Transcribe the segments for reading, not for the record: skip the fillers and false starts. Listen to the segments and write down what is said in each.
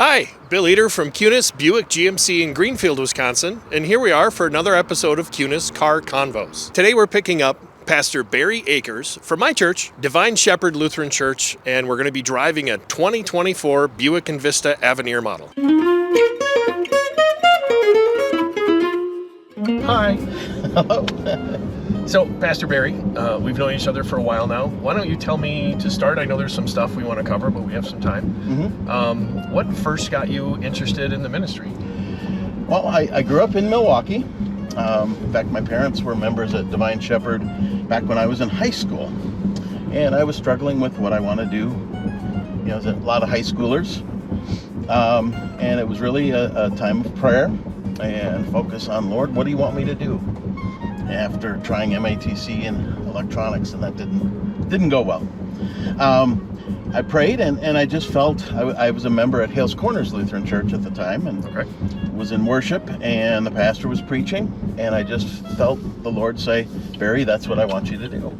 Hi, Bill Eder from Kunes Buick GMC in Greenfield, Wisconsin, and here we are for another episode of Kunes Car Convos. Today we're picking up Pastor Barry Akers from my church, Divine Shepherd Lutheran Church, and we're going to be driving a 2024 Buick Envista Avenir model. Hi. Hello. So, Pastor Barry, we've known each other for a while now. Why don't you tell me to start? I know there's some stuff we want to cover, but we have some time. Mm-hmm. What first got you interested in the ministry? Well, I grew up in Milwaukee. In fact, my parents were members at Divine Shepherd back when I was in high school. And I was struggling with what I want to do. You know, there's a lot of high schoolers. And it was really a time of prayer and focus on, Lord, what do you want me to do? After trying MATC and electronics, and that didn't go well. I prayed, and I just felt I was a member at Hales Corners Lutheran Church at the time, and was in worship, and the pastor was preaching, and I just felt the Lord say, Barry, that's what I want you to do.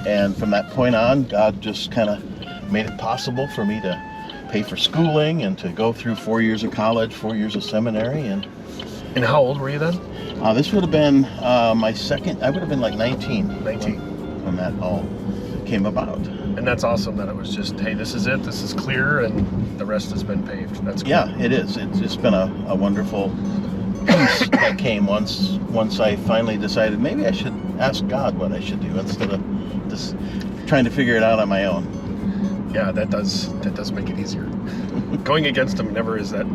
And from that point on, God just kind of made it possible for me to pay for schooling and to go through 4 years of college, 4 years of seminary. And how old were you then? This would have been my second. I would have been like 19 when that all came about. And that's awesome that it was just, hey, this is it, this is clear, and the rest has been paved. That's cool. Yeah, it is. It's just been a wonderful peace that came once I finally decided maybe I should ask God what I should do instead of just trying to figure it out on my own. Yeah, that does make it easier. Going against him never is that.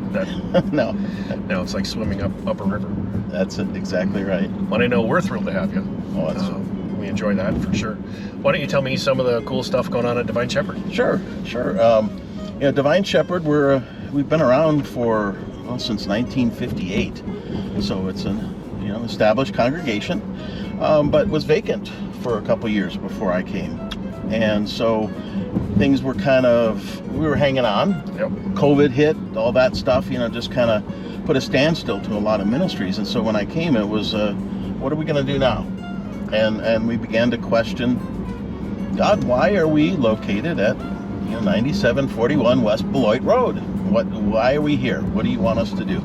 No. No, it's like swimming up a river. That's it, exactly right. But I know we're thrilled to have you. Oh, we enjoy that for sure. Why don't you tell me some of the cool stuff going on at Divine Shepherd? Sure. Divine Shepherd, we've been around since 1958, so it's an established congregation, but was vacant for a couple years before I came, and so things were we were hanging on. Yep. COVID hit, all that stuff, just kind of put a standstill to a lot of ministries. And so when I came, it was, what are we going to do now? And we began to question, God, why are we located at 9741 West Beloit Road? Why are we here? What do you want us to do?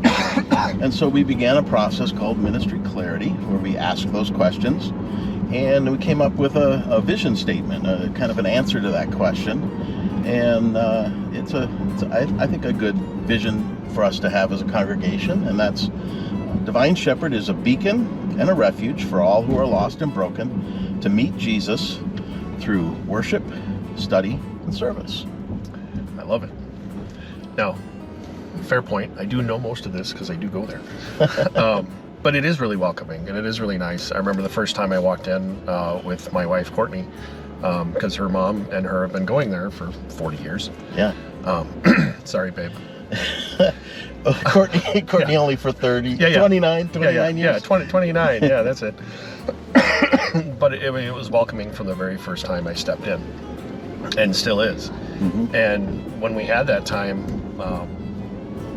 And so we began a process called Ministry Clarity, where we ask those questions. And we came up with a vision statement, kind of an answer to that question. And it's I think a good vision for us to have as a congregation, and that's Divine Shepherd is a beacon and a refuge for all who are lost and broken to meet Jesus through worship, study, and service. I love it. Now, fair point. I do know most of this because I do go there. But it is really welcoming, and it is really nice. I remember the first time I walked in with my wife, Courtney, because her mom and her have been going there for 40 years. Yeah. Sorry, babe. Courtney only for 30, yeah. 29 years? Yeah, 29, yeah, that's it. But it was welcoming from the very first time I stepped in, and still is. Mm-hmm. And when we had that time,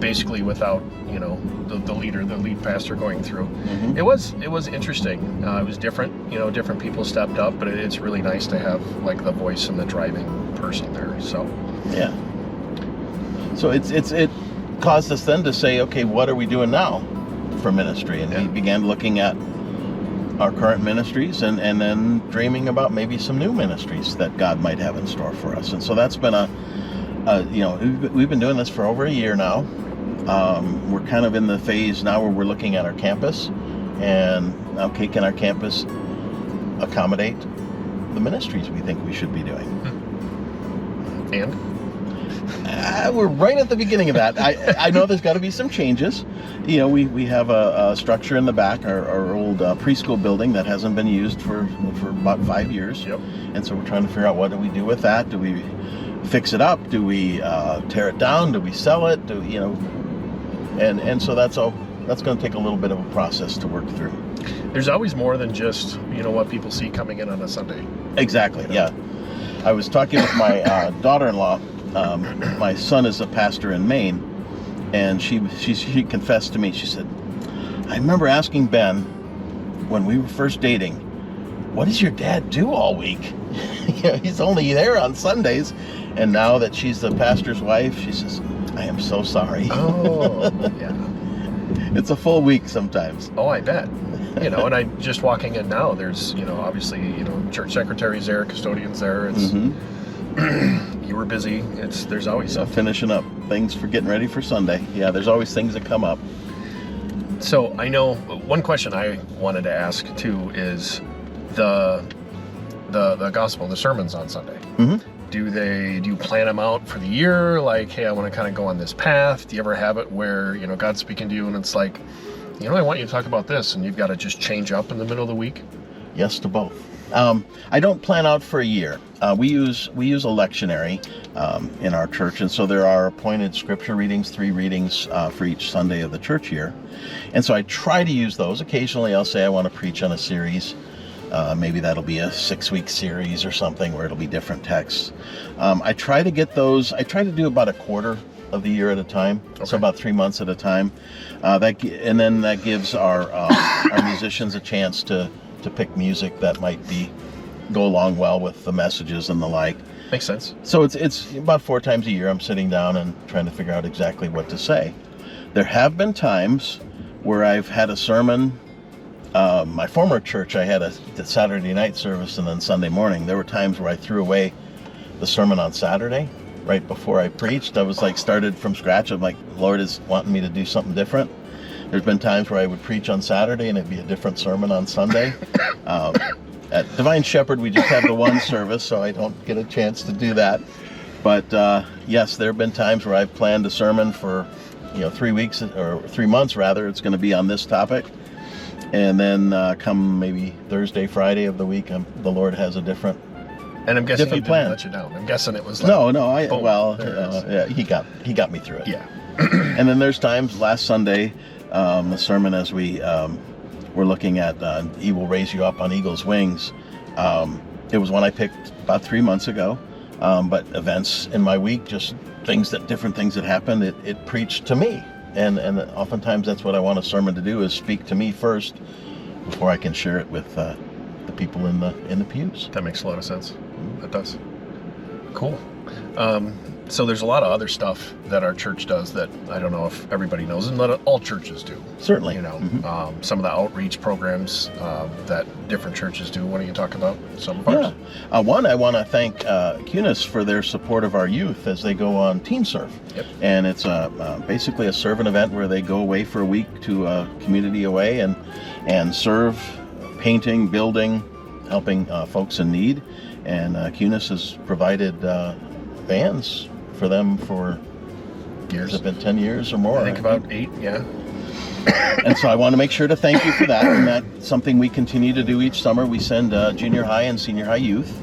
basically without, the lead pastor going through, mm-hmm. It was interesting. It was different, different people stepped up, but it's really nice to have like the voice and the driving person there, so. Yeah. So it caused us then to say, okay, what are we doing now for ministry? And we began looking at our current ministries and then dreaming about maybe some new ministries that God might have in store for us. And so that's been we've been doing this for over a year now. We're kind of in the phase now where we're looking at our campus, and okay, can our campus accommodate the ministries we think we should be doing? And? We're right at the beginning of that. I know there's got to be some changes. We have a structure in the back, our old preschool building that hasn't been used for about 5 years. Yep. And so we're trying to figure out, what do we do with that? Do we fix it up? Do we tear it down? Do we sell it? And so that's going to take a little bit of a process to work through. There's always more than just what people see coming in on a Sunday. Exactly. Yeah. I was talking with my daughter-in-law. My son is a pastor in Maine, and she confessed to me. She said, I remember asking Ben when we were first dating, what does your dad do all week? He's only there on Sundays. And now that she's the pastor's wife, she says, I am so sorry. Oh, yeah. It's a full week sometimes. Oh, I bet. And I just walking in now, there's, obviously, church secretaries there, custodians there. It's, you were busy. There's always something. Finishing up things for getting ready for Sunday. Yeah, there's always things that come up. So I know one question I wanted to ask too is the gospel, the sermons on Sunday. Do you plan them out for the year? Like, hey, I want to kind of go on this path. Do you ever have it where, God's speaking to you and it's like, I want you to talk about this, and you've got to just change up in the middle of the week? Yes to both. I don't plan out for a year. We use a lectionary in our church, and so there are appointed scripture readings, 3 readings for each Sunday of the church year. And so I try to use those. Occasionally I'll say I want to preach on a series. Maybe that'll be a 6-week series or something where it'll be different texts. I try to get those. I try to do about a quarter of the year at a time, so about 3 months at a time. And then that gives our musicians a chance to pick music that might go along well with the messages and the like. Makes sense. So it's about 4 times a year I'm sitting down and trying to figure out exactly what to say. There have been times where I've had a sermon. My former church, I had a Saturday night service and then Sunday morning. There were times where I threw away the sermon on Saturday right before I preached. I was started from scratch. I'm like, the Lord is wanting me to do something different. There's been times where I would preach on Saturday and it'd be a different sermon on Sunday. At Divine Shepherd, we just have the one service, so I don't get a chance to do that. But yes, there have been times where I've planned a sermon for 3 weeks or 3 months rather. It's going to be on this topic. And then come maybe Thursday, Friday of the week, the Lord has a different And I'm guessing he didn't plan. let you down. I'm guessing it was like... Yeah, he got me through it. Yeah. And then there's times, last Sunday, the sermon as we were looking at He Will Raise You Up on Eagle's Wings. It was one I picked about 3 months ago. But events in my week, just different things that happened, it preached to me. And oftentimes that's what I want a sermon to do, is speak to me first before I can share it with the people in the pews. That makes a lot of sense. That does. Cool. So there's a lot of other stuff that our church does that I don't know if everybody knows, and that all churches do. Certainly. Some of the outreach programs that different churches do. Why don't you talk about some of ours? Yeah. One, I want to thank Kunes for their support of our youth as they go on Teen Serve. Yep. And it's basically a servant event where they go away for a week to a community away and serve, painting, building, helping folks in need. And Kunes has provided vans for them for years. Has it been 10 years or more? I think about 8, yeah. And so I want to make sure to thank you for that. And that's something we continue to do each summer. We send junior high and senior high youth.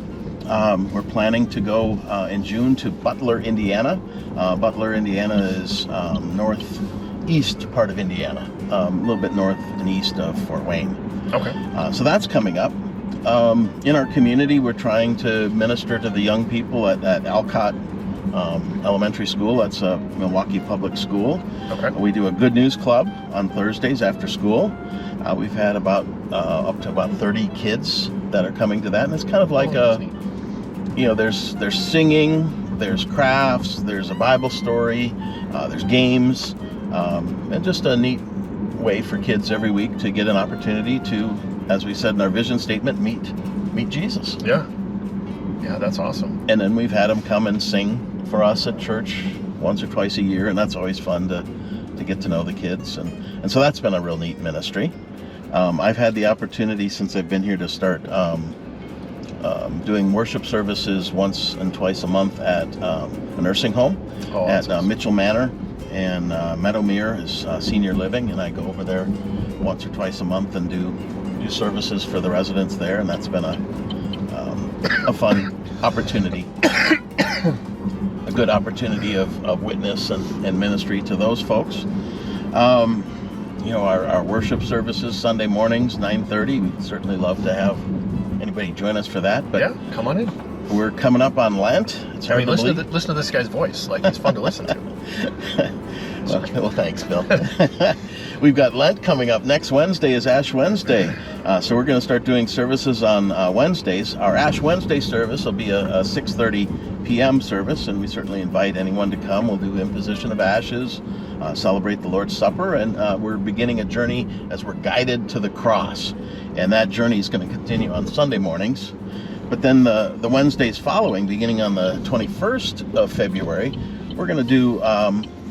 We're planning to go in June to Butler, Indiana. Butler, Indiana is northeast part of Indiana, a little bit north and east of Fort Wayne. Okay. So that's coming up. In our community, we're trying to minister to the young people at Alcott Elementary School. That's a Milwaukee public school. Okay. We do a Good News Club on Thursdays after school. We've had up to about 30 kids that are coming to that, and it's kind of like there's singing, there's crafts, there's a Bible story, there's games, and just a neat way for kids every week to get an opportunity to, as we said in our vision statement, meet Jesus. Yeah. Yeah, that's awesome. And then we've had them come and sing for us at church once or twice a year, and that's always fun to get to know the kids. And so that's been a real neat ministry. I've had the opportunity since I've been here to start doing worship services once and twice a month at a nursing home at awesome. Mitchell Manor and Meadowmere is senior living, and I go over there once or twice a month and do services for the residents there, and that's been a fun opportunity, a good opportunity of witness and ministry to those folks. Our worship services Sunday mornings 9:30. We'd certainly love to have anybody join us for that. But yeah, come on in. We're coming up on Lent. Listen to this guy's voice. Like, he's fun to listen to. Well, thanks, Bill. We've got Lent coming up. Next Wednesday is Ash Wednesday. So we're going to start doing services on Wednesdays. Our Ash Wednesday service will be a 6:30 p.m. service, and we certainly invite anyone to come. We'll do imposition of ashes, celebrate the Lord's Supper, and we're beginning a journey as we're guided to the cross. And that journey is going to continue on Sunday mornings. But then the Wednesdays following, beginning on the 21st of February, we're going to do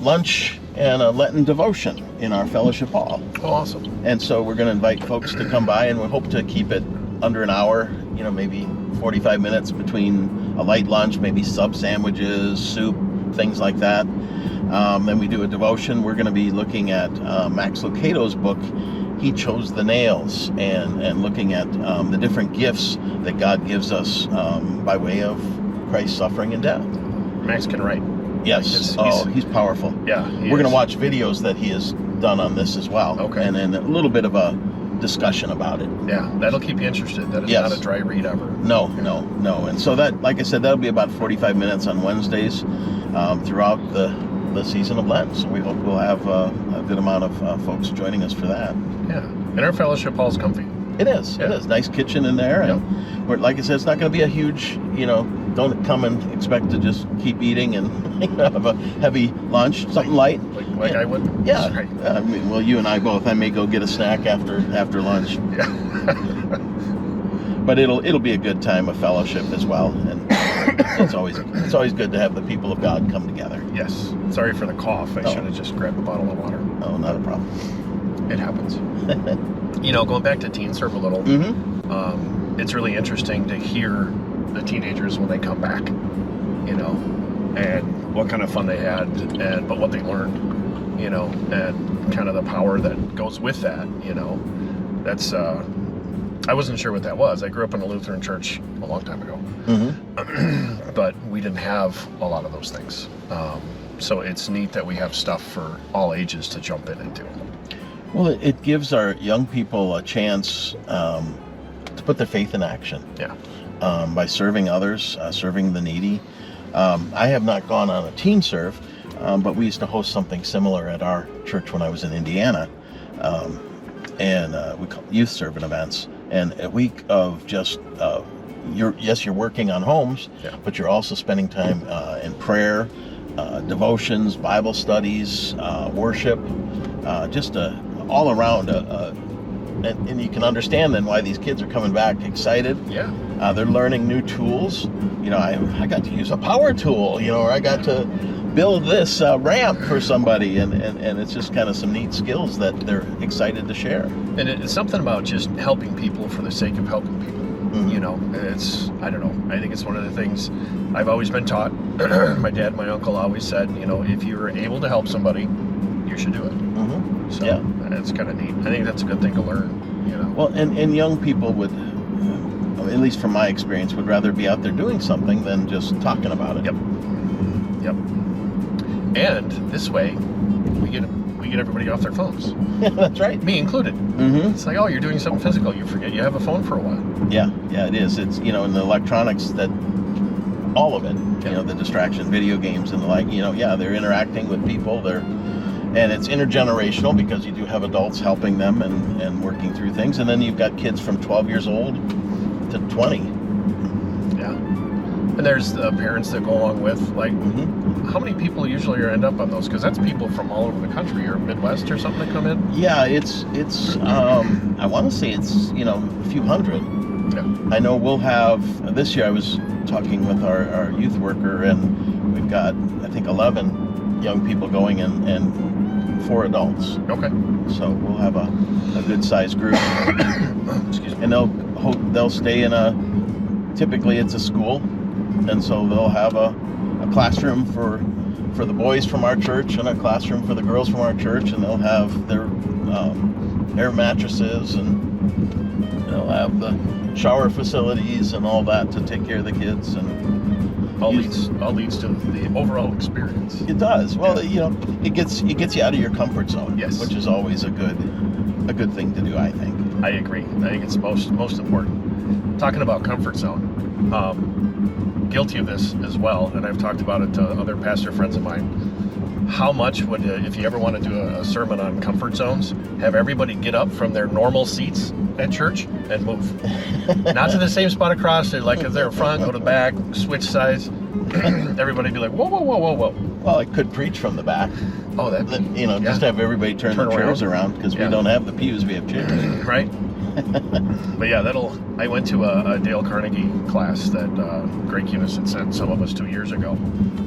lunch and a Lenten devotion in our fellowship hall. Oh, awesome. And so we're going to invite folks to come by, and we hope to keep it under an hour, maybe 45 minutes between a light lunch, maybe sub sandwiches, soup, things like that. Then we do a devotion. We're going to be looking at Max Lucado's book, He Chose the Nails, and looking at the different gifts that God gives us by way of Christ's suffering and death. Max can write. Yes. He's powerful. Yeah. We're going to watch videos that he has done on this as well. Okay. And then a little bit of a discussion about it. Yeah, that'll keep you interested. That is not a dry read ever. No. And so that, like I said, that'll be about 45 minutes on Wednesdays throughout the season of Lent. So we hope we'll have a good amount of folks joining us for that. Yeah. And our fellowship hall's comfy. It is. Yeah. It is. Nice kitchen in there. Yep. And we're, like I said, it's not going to be a huge, don't come and expect to just keep eating and have a heavy lunch, something light. Like I would? Yeah. Right. I mean, well, you and I both. I may go get a snack after lunch. Yeah. But it'll be a good time of fellowship as well. And it's always good to have the people of God come together. Yes. Sorry for the cough. I should have just grabbed a bottle of water. Oh, not a problem. It happens. Going back to Teen Serve a little, it's really interesting to hear the teenagers when they come back, and what kind of fun they had, but what they learned, and kind of the power that goes with that, That's, I wasn't sure what that was. I grew up in a Lutheran church a long time ago, but we didn't have a lot of those things. So it's neat that we have stuff for all ages to jump in and do. Well, it gives our young people a chance to put their faith in action. Yeah. By serving others, serving the needy. I have not gone on a teen serve, but we used to host something similar at our church when I was in Indiana, and we call youth serving events. And a week of just you're working on homes, but you're also spending time in prayer, devotions, Bible studies, worship, just all around. And you can understand then why these kids are coming back excited. Yeah. They're learning new tools. I got to use a power tool, or I got to build this ramp for somebody, and it's just kind of some neat skills that they're excited to share. And it's something about just helping people for the sake of helping people. It's, I don't know, I think it's one of the things I've always been taught. My dad, my uncle always said, if you're able to help somebody, you should do it. So it's kind of neat. I think that's a good thing to learn. Well, and young people would, at least from my experience, would rather be out there doing something than just talking about it. Yep. And this way, we get everybody off their phones. Yeah, that's right. Me included. It's like, you're doing something physical. You forget you have a phone for a while. Yeah, it is. It's, in the electronics, that all of it, the distraction, video games and the like, they're interacting with people. And it's intergenerational because you do have adults helping them and working through things. And then you've got kids from 12 years old to 20. Yeah. And there's the parents that go along with, how many people usually end up on those? Because that's people from all over the country or Midwest or something that come in. Yeah, it's I want to say it's, a few hundred. Yeah. I know we'll have, this year I was talking with our youth worker, and we've got, I think, 11 young people going and 4 adults. Okay. So we'll have a good sized group. Excuse me. And they'll stay in typically it's a school, and so they'll have a classroom for the boys from our church and a classroom for the girls from our church, and they'll have their air mattresses, and they'll have the shower facilities and all that to take care of the kids, and all leads to the overall experience. It does. Well, it gets you out of your comfort zone. Yes. Which is always a good thing to do, I think. I agree. I think it's most important. Talking about comfort zone, guilty of this as well, and I've talked about it to other pastor friends of mine. how much would, if you ever want to do a sermon on comfort zones, have everybody get up from their normal seats at church and move. Not to the same spot across. They're like, if they're in front, go to the back, switch sides. Everybody be like, whoa, whoa, whoa, whoa, whoa. Well, I could preach from the back. Oh, that. Just have everybody turn the chairs around, because we don't have the pews, we have chairs. Right. But yeah, I went to a Dale Carnegie class that Greg Kunes had sent some of us 2 years ago.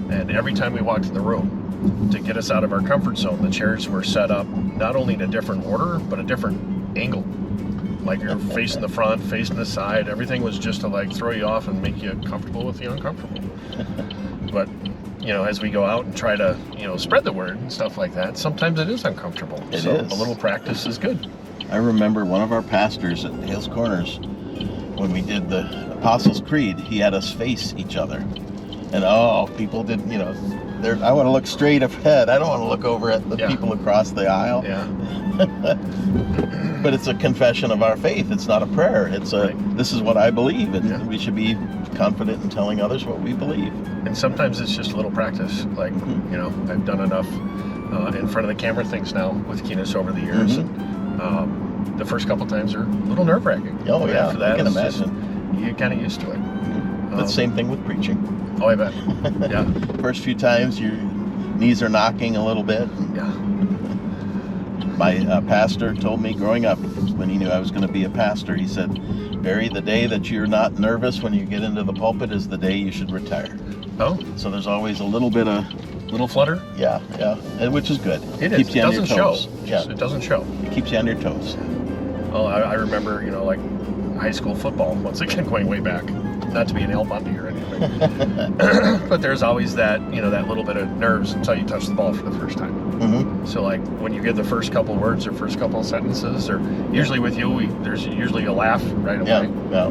And every time we walked in the room, to get us out of our comfort zone, the chairs were set up not only in a different order, but a different angle. Like you're facing the front, facing the side. Everything was just to like throw you off and make you comfortable with the uncomfortable. But as we go out and try to spread the word and stuff like that, sometimes it is uncomfortable. It is. A little practice is good. I remember one of our pastors at Hales Corners, when we did the Apostles' Creed, he had us face each other. And people didn't, I want to look straight ahead. I don't want to look over at the people across the aisle. Yeah. But it's a confession of our faith. It's not a prayer. It's this is what I believe, and we should be confident in telling others what we believe. And sometimes it's just a little practice. Like, I've done enough in front of the camera things now with Kunes over the years. And, the first couple times are a little nerve-wracking. Oh, yeah. After that, I can imagine. You get kind of used to it. But same thing with preaching. Oh, I bet. Yeah. First few times, your knees are knocking a little bit. Yeah. My pastor told me growing up, when he knew I was going to be a pastor, he said, Barry, the day that you're not nervous when you get into the pulpit is the day you should retire. Oh. So there's always a little bit of... Little flutter? Yeah, and which is good. It is. Keeps you it on your doesn't toes. show. Yeah. It doesn't show. It keeps you on your toes. Well, I remember, like high school football, once again going way back. Not to be an Al Bundy or anything. But there's always that, that little bit of nerves until you touch the ball for the first time. Mm-hmm. So like when you get the first couple words or first couple sentences, or usually with you, there's usually a laugh right away. Yeah.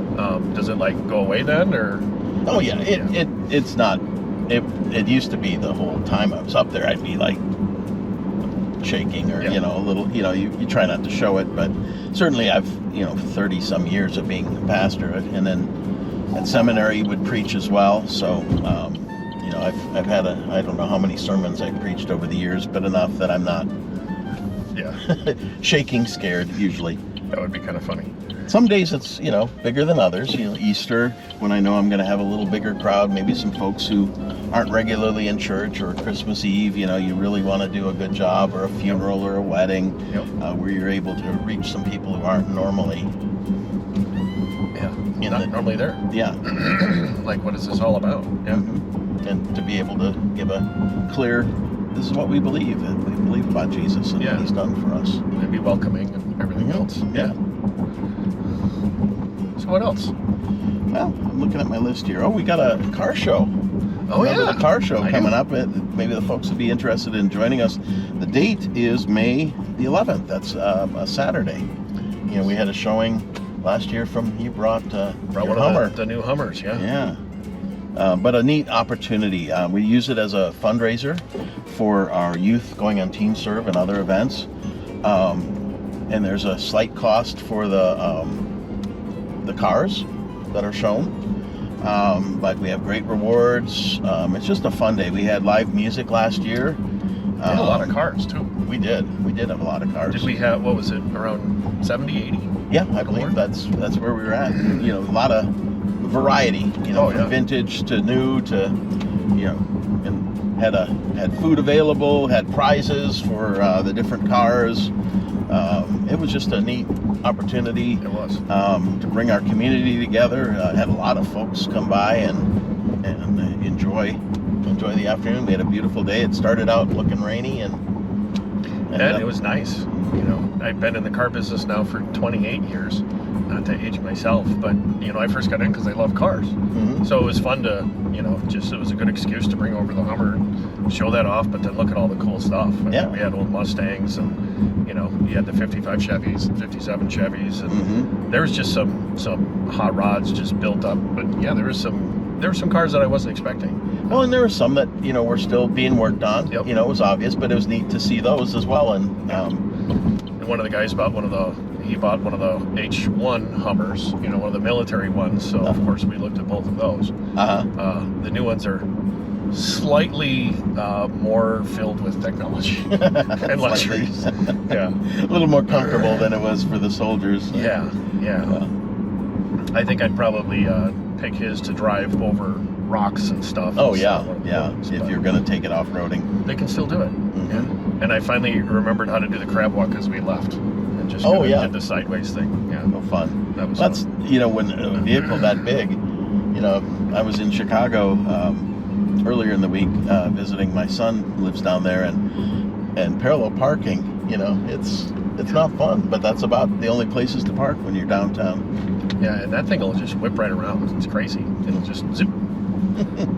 Does it like go away then, or? Oh yeah, it's not. It used to be the whole time I was up there, I'd be like shaking or a little. You try not to show it, but certainly I've 30 some years of being a pastor, and then at seminary would preach as well. So I've had I don't know how many sermons I've preached over the years, but enough that I'm not shaking scared usually. That would be kind of funny. Some days it's bigger than others. Easter, when I know I'm going to have a little bigger crowd, maybe some folks who aren't regularly in church, or Christmas Eve, you really want to do a good job, or a funeral or a wedding, where you're able to reach some people who aren't normally not normally there. Yeah. Like, what is this all about? Yeah. And to be able to give a clear, this is what we believe, and we believe about Jesus and what he's done for us. And be welcoming and everything else. Yeah. So what else? Well, I'm looking at my list here. Oh, we got a car show. Remember the car show coming up. Maybe the folks would be interested in joining us. The date is May the 11th. That's a Saturday. We had a showing last year you brought your Hummer. The new Hummers, Yeah. But a neat opportunity. We use it as a fundraiser for our youth going on Teen Serve and other events. And there's a slight cost for the cars that are shown. But we have great rewards. It's just a fun day. We had live music last year. We had a lot of cars too. We did have a lot of cars. Did we have, what was it, around 70, 80? Yeah, I believe that's where we were at. A lot of variety, from vintage to new to, and had food available, had prizes for the different cars. It was just a neat opportunity. It was. To bring our community together. Had a lot of folks come by and enjoy the afternoon. We had a beautiful day. It started out looking rainy and it was nice. I've been in the car business now for 28 years. Not to age myself, but I first got in because I love cars. Mm-hmm. So it was fun to, it was a good excuse to bring over the Hummer and show that off, but then look at all the cool stuff. We had old Mustangs, and you had the 55 Chevys and 57 Chevys, and there was just some hot rods just built up. But there were some cars that I wasn't expecting. Well, and there were some that were still being worked on. Yep. It was obvious, but it was neat to see those as well. And one of the guys bought one of the H1 Hummers, one of the military ones. So of course we looked at both of those. Uh-huh. The new ones are slightly more filled with technology and luxuries. Yeah, a little more comfortable than it was for the soldiers. Yeah. I think I'd probably pick his to drive over rocks and stuff. Oh yeah. If you're gonna take it off-roading, they can still do it. Yeah. And I finally remembered how to do the crab walk as we left, and just did the sideways thing. Yeah, no fun. That was That's fun. When a vehicle that big, I was in Chicago earlier in the week visiting my son who lives down there, and parallel parking. It's not fun, but that's about the only places to park when you're downtown. Yeah, and that thing will just whip right around. It's crazy. It'll just zip.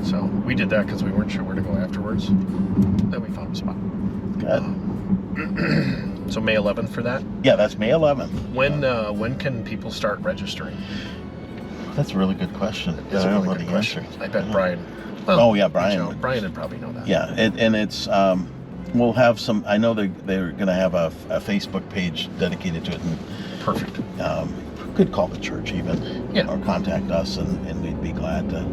So we did that because we weren't sure where to go afterwards. Then we found a spot. Good. So May 11th for that? Yeah, that's May 11th. When can people start registering? That's a really good question. It's a really good question. I bet Brian. Well, Brian. Brian would probably know that. Yeah, and it's we'll have some. I know they're going to have a Facebook page dedicated to it. And perfect. Could call the church even, or contact us, and we'd be glad to.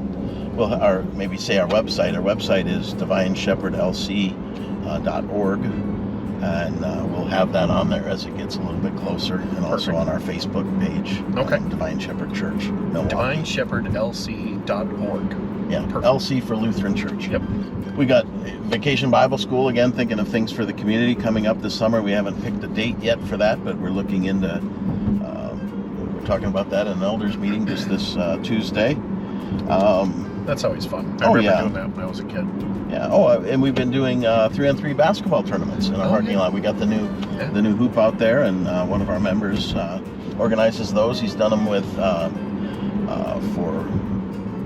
Or maybe say our website. Our website is divineshepherdlc.org, and we'll have that on there as it gets a little bit closer, and also on our Facebook page. Okay. Divine Shepherd Church, Milwaukee. DivineShepherdLC.org. Yeah. Perfect. LC for Lutheran Church. Yep. We got Vacation Bible School again. Thinking of things for the community coming up this summer. We haven't picked a date yet for that, but we're looking into. We're talking about that in an elders meeting just this Tuesday. That's always fun. I remember doing that when I was a kid. Yeah. And we've been doing 3-on-3 basketball tournaments in our parking lot. We got the new hoop out there, and one of our members organizes those. He's done them with for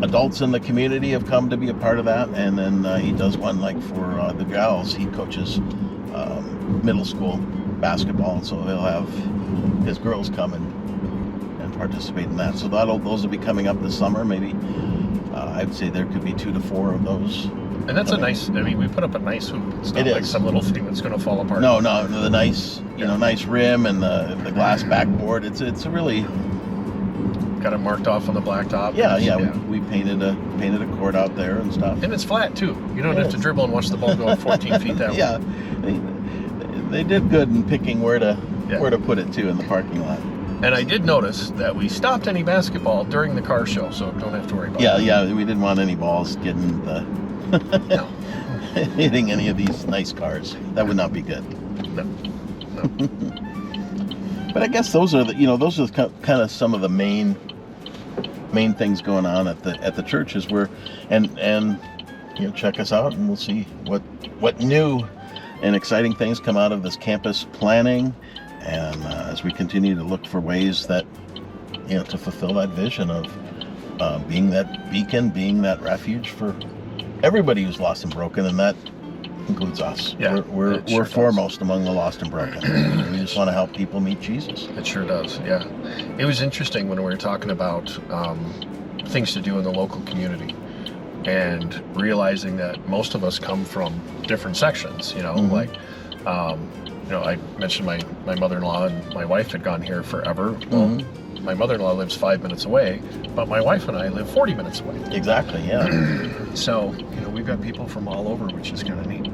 adults in the community have come to be a part of that, and then he does one for the gals. He coaches middle school basketball, so he'll have his girls come and participate in that. So those will be coming up this summer. Maybe I'd say there could be 2 to 4 of those. And that's a nice. I mean, we put up a nice hoop. It's not like some little thing that's going to fall apart. No, the nice, nice rim and the glass backboard. It's a really got it marked off on the blacktop. Yeah. We painted a court out there and stuff. And it's flat too. You don't have to dribble and watch the ball go 14 feet that way. Yeah, they did good in picking where to put it too in the parking lot. And I did notice that we stopped any basketball during the car show, so don't have to worry about that. Yeah, we didn't want any balls getting hitting any of these nice cars. That would not be good. No. But I guess those are kind of some of the main things going on at the churches and check us out and we'll see what new and exciting things come out of this campus planning. And as we continue to look for ways that, to fulfill that vision of being that beacon, being that refuge for everybody who's lost and broken, and that includes us. Yeah, we're foremost among the lost and broken. We just want to help people meet Jesus. It sure does, yeah. It was interesting when we were talking about things to do in the local community and realizing that most of us come from different sections, I mentioned my mother-in-law and my wife had gone here forever. Well, my mother-in-law lives 5 minutes away, but my wife and I live 40 minutes away. Exactly, yeah. So, we've got people from all over, which is kind of neat.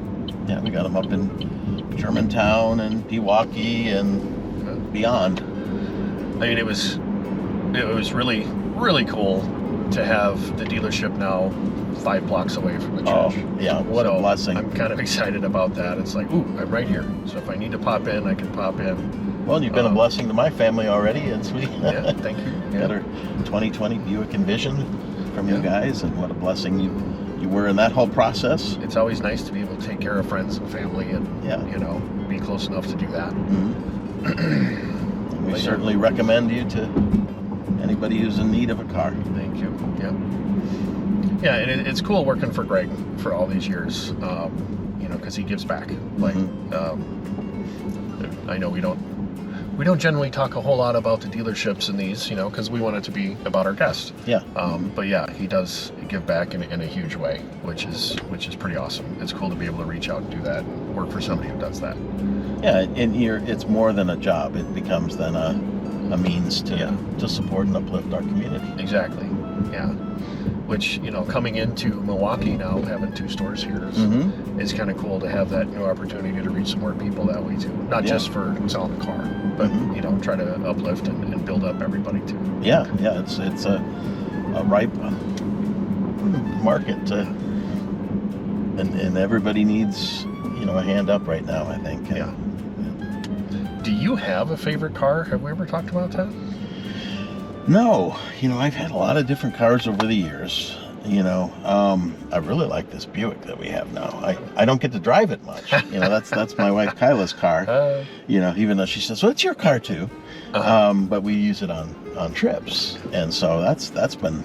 Yeah, we got them up in Germantown and Milwaukee and beyond. I mean, it was really, really cool to have the dealership now 5 blocks away from the church. Oh, yeah, what a blessing. I'm kind of excited about that. It's like, ooh, I'm right here. So if I need to pop in, I can pop in. Well, you've been a blessing to my family already. It's sweet. Yeah, thank you. Got our 2020 Buick Envision from you guys, and what a blessing you were in that whole process. It's always nice to be able to take care of friends and family and, be close enough to do that. Mm-hmm. We certainly recommend you to anybody who's in need of a car. Thank you. Yeah. Yeah, and it's cool working for Greg for all these years, because he gives back. Like, I know we don't generally talk a whole lot about the dealerships and these, because we want it to be about our guests. Yeah. But yeah, he does give back in a huge way, which is pretty awesome. It's cool to be able to reach out and do that and work for somebody who does that. Yeah, and it's more than a job. It becomes then a means to support and uplift our community. Exactly. Yeah. which, coming into Milwaukee now, having 2 stores here is kind of cool to have that new opportunity to reach some more people that way too. Not just for selling a car, but, try to uplift and build up everybody too. Yeah, it's a ripe market, and everybody needs, a hand up right now, I think. Yeah. Do you have a favorite car? Have we ever talked about that? No, I've had a lot of different cars over the years. I really like this Buick that we have now. I don't get to drive it much. That's my wife Kyla's car. Even though she says, "Well, it's your car too," but we use it on trips, and so that's been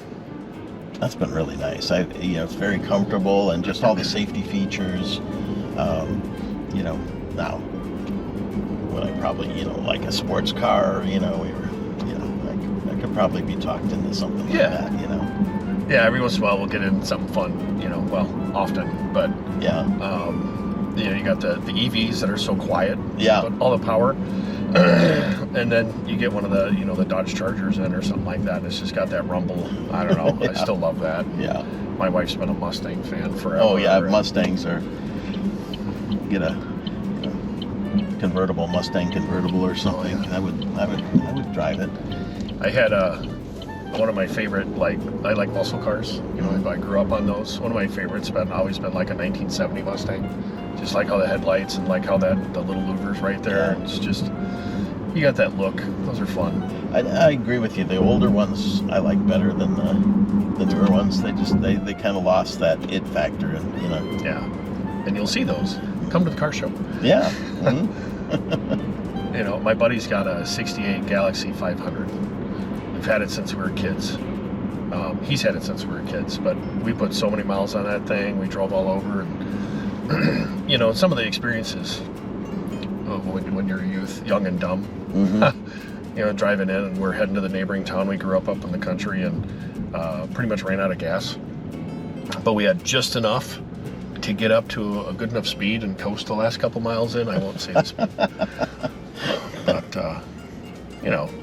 really nice. It's very comfortable and just all the safety features. Now when I probably like a sports car, I could probably be talked into something like that. Yeah, every once in a while we'll get in something fun, often, but yeah. You got the EVs that are so quiet, but all the power, and then you get one of the, the Dodge Chargers in or something like that, and it's just got that rumble. I don't know, I still love that. Yeah. My wife's been a Mustang fan forever. Oh yeah, Mustangs are, get a convertible Mustang convertible or something. I would drive it. I had one of my favorite, I like muscle cars. I grew up on those. One of my favorites always been like a 1970 Mustang. Just like how the headlights and like how the little louvers right there. Yeah. It's just, you got that look. Those are fun. I agree with you. The older ones I like better than the newer ones. They kind of lost that it factor, and Yeah, and you'll see those. Come to the car show. Yeah. My buddy's got a '68 Galaxy 500. We've had it since we were kids. He's had it since we were kids, but we put so many miles on that thing. We drove all over, and some of the experiences of when you're a youth, young and dumb. Driving in, and we're heading to the neighboring town. We grew up in the country, and pretty much ran out of gas, but we had just enough to get up to a good enough speed and coast the last couple miles in. I won't say the speed, but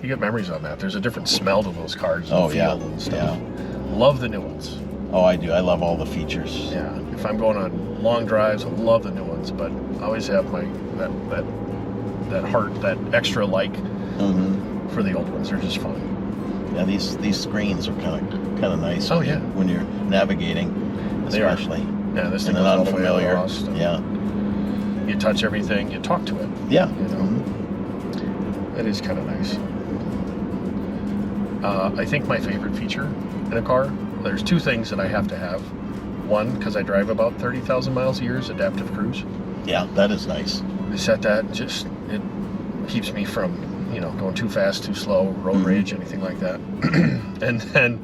you get memories on that. There's a different smell to those cars. And feel and stuff. Yeah. Love the new ones. Oh, I do. I love all the features. Yeah. If I'm going on long drives, I love the new ones, but I always have that heart, that extra for the old ones. They're just fun. Yeah, these screens are kind of nice. Oh yeah. When you're navigating, especially. Yeah, this thing goes all the way unfamiliar. across. Yeah. You touch everything. You talk to it. Yeah. It is kind of nice. I think my favorite feature in a car, there's 2 things that I have to have. One, because I drive about 30,000 miles a year, is adaptive cruise. Yeah, that is nice. I set that, it keeps me from, going too fast, too slow, road rage, anything like that. And then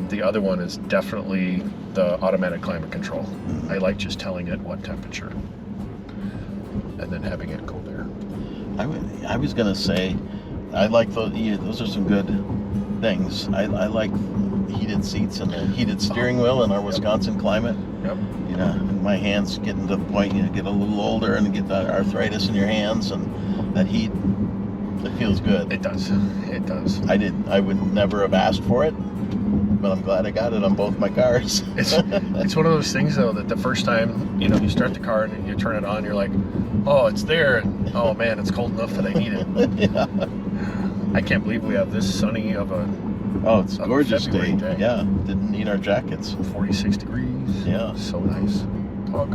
the other one is definitely the automatic climate control. I like just telling it what temperature and then having it go there. I was gonna say, I like those are some good things. I like heated seats and the heated steering wheel in our Wisconsin climate. Yep. My hands getting to the point, get a little older and get that arthritis in your hands, and that heat, it feels good. It does. It does. I would never have asked for it, but I'm glad I got it on both my cars. It's one of those things though that the first time you start the car and you turn it on, you're like, oh, it's there, and oh man, it's cold enough that I need it. Yeah. I can't believe we have this sunny of a it's a gorgeous day. Yeah, didn't need our jackets. 46 degrees. Yeah, so nice. Talk.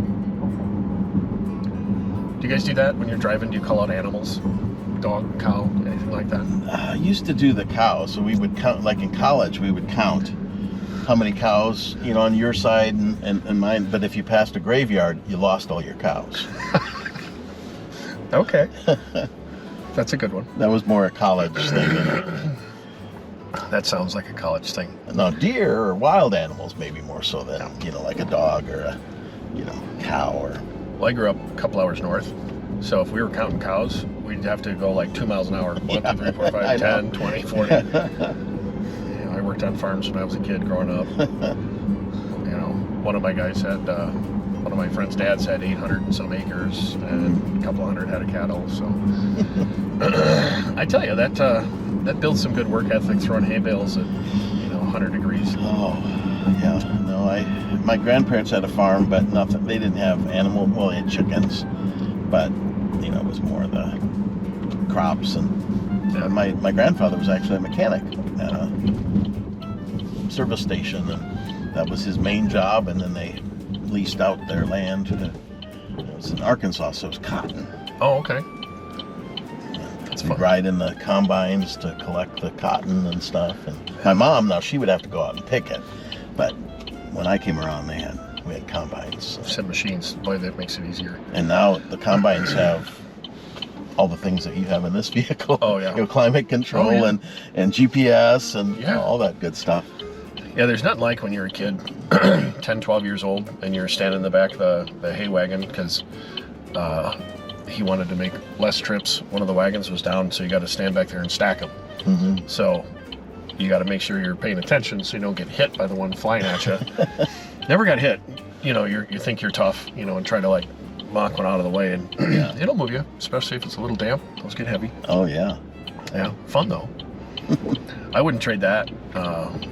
Do you guys do that when you're driving? Do you call out animals? Dog, cow, anything like that? I used to do the cow, so we would count, like in college, we would count how many cows, on your side and mine, but if you passed a graveyard, you lost all your cows. Okay. That's a good one. That was more a college thing. That sounds like a college thing. Now, deer or wild animals maybe more so than, like a dog or a, cow or... Well, I grew up a couple hours north, so if we were counting cows, we'd have to go like 2 miles an hour. 1, 2, 3, 4, 5, 10, 20, 40. I worked on farms when I was a kid growing up. One of my guys had, one of my friend's dads had 800 and some acres, and a couple hundred head of cattle, so... I tell you, that builds some good work ethic, throwing hay bales at, 100 degrees. Oh, Yeah, no, my grandparents had a farm, but nothing. They didn't have animal. Well, they had chickens, but it was more the crops. And my grandfather was actually a mechanic at a service station, and that was his main job. And then they leased out their land to it was in Arkansas, so it was cotton. Oh, okay. We'd ride in the combines to collect the cotton and stuff. And my mom, now she would have to go out and pick it, but when I came around, we had combines. Some machines, boy, that makes it easier. And now the combines have all the things that you have in this vehicle. Oh yeah. Climate control and GPS and all that good stuff. Yeah, there's nothing like when you're a kid, 10, 12 years old, and you're standing in the back of the hay wagon because he wanted to make less trips. One of the wagons was down, so you got to stand back there and stack them. Mm-hmm. So you got to make sure you're paying attention so you don't get hit by the one flying at you. Never got hit. You think you're tough, and try to like knock one out of the way, and it'll move you, especially if it's a little damp. Those get heavy. Oh yeah. Yeah, fun though. I wouldn't trade that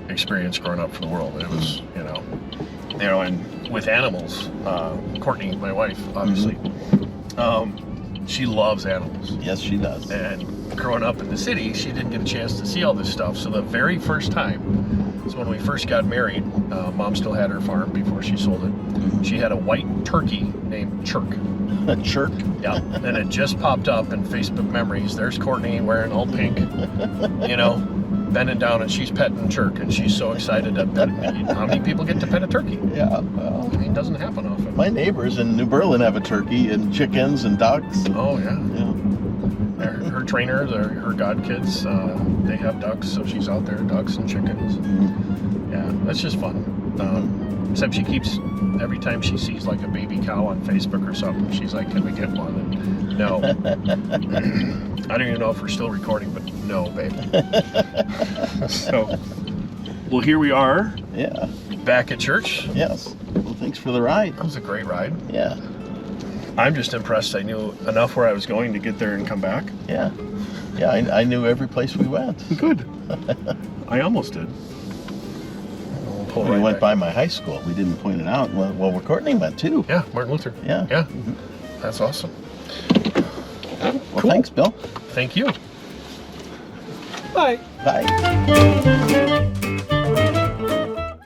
experience growing up for the world. It was, and with animals, Courtney, my wife, obviously, she loves animals. Yes, she does. And growing up in the city, she didn't get a chance to see all this stuff. So the very first time was when we first got married. Mom still had her farm before she sold it. Mm-hmm. She had a white turkey named Chirk. Chirk? Yeah, and it just popped up in Facebook memories. There's Courtney wearing all pink, bending down, and she's petting Chirk, and she's so excited to pet it. How many people get to pet a turkey? Yeah, well, it doesn't happen often. My neighbors in New Berlin have a turkey and chickens and ducks. Oh yeah. Her trainers, her godkids, they have ducks, so she's out there, ducks and chickens. Mm-hmm. Yeah, that's just fun. Except she keeps, every time she sees like a baby cow on Facebook or something, she's like, can we get one? And no. I don't even know if we're still recording, but no, babe. So, well, here we are. Yeah. Back at church. Yes. Well, thanks for the ride. That was a great ride. Yeah. I'm just impressed. I knew enough where I was going to get there and come back. Yeah. Yeah, I knew every place we went. Good. I almost did. We went by my high school. We didn't point it out. Well, where Courtney went too. Yeah, Martin Luther. Yeah. Yeah. Mm-hmm. That's awesome. Well, cool. Thanks, Bill. Thank you. Bye. Bye.